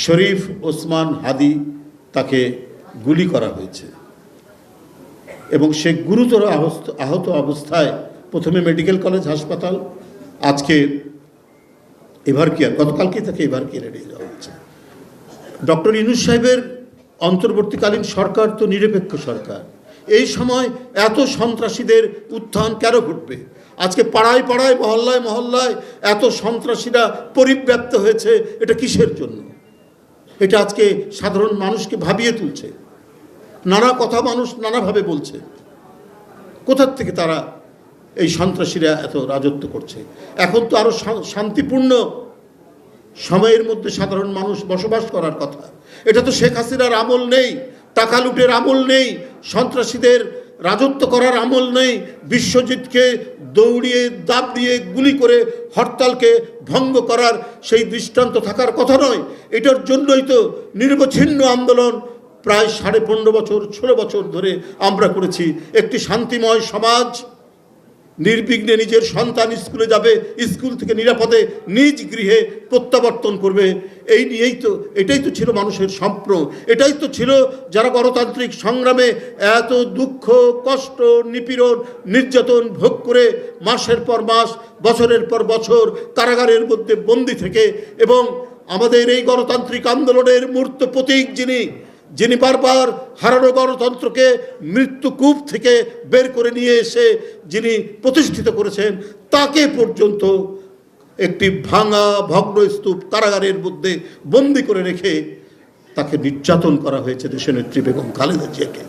শরীফ ওসমান হাদি তাকে গুলি করা হয়েছে এবং সে গুরুতর আহত অবস্থায় প্রথমে মেডিকেল কলেজ হাসপাতাল, আজকে এভারকেয়ার, গতকালকে তাকে এভারকেয়ারে নিয়ে যাওয়া হয়েছে। ডক্টর ইউনূস সাহেবের অন্তর্বর্তীকালীন সরকার তো নিরপেক্ষ সরকার। এই সময় এত সন্ত্রাসীদের উত্থান কেন ঘটবে? আজকে পাড়ায় পাড়ায় মহল্লায় মহল্লায় এত সন্ত্রাসীরা পরিব্যাপ্ত হয়েছে, এটা কিসের জন্য? এটা আজকে সাধারণ মানুষকে ভাবিয়ে তুলছে। নানা কথা মানুষ নানাভাবে বলছে। কোথার থেকে তারা এই সন্ত্রাসীরা এত রাজত্ব করছে? এখন তো আরো শান্তিপূর্ণ সময়ের মধ্যে সাধারণ মানুষ বসবাস করার কথা। এটা তো শেখ হাসিনার আমল নেই, টাকা লুটের আমল নেই, সন্ত্রাসীদের রাজত্ব করার আমল নেই, বিশ্বজিৎকে দৌড়িয়ে দাব দিয়ে গুলি করে হরতালকে ভঙ্গ করার সেই দৃষ্টান্ত থাকার কথা নয়। এটার জন্যই তো নিরবচ্ছিন্ন আন্দোলন প্রায় 15.5 বছর 16 বছর ধরে আমরা করেছি। একটি শান্তিময় সমাজ নির্বিঘ্নে নিজের সন্তান স্কুলে যাবে, স্কুল থেকে নিরাপদে নিজ গৃহে প্রত্যাবর্তন করবে, এই নিয়েই তো, এটাই তো ছিল মানুষের স্বপ্ন। এটাই তো ছিল যারা গণতান্ত্রিক সংগ্রামে এত দুঃখ কষ্ট নিপীড়ন নির্যাতন ভোগ করে মাসের পর মাস বছরের পর বছর কারাগারের মধ্যে বন্দী থেকে, এবং আমাদের এই গণতান্ত্রিক আন্দোলনের মূর্ত প্রতীক যিনি বারবার হারানো গণতন্ত্রকে মৃত্যুকূপ থেকে বের করে নিয়ে এসে যিনি প্রতিষ্ঠিত করেছেন, তাকে পর্যন্ত একটি ভাঙা ভগ্নস্তূপ কারাগারের মধ্যে বন্দী করে রেখে তাকে নির্যাতন করা হয়েছে দেশনেত্রী বেগম খালেদা জিয়াকে।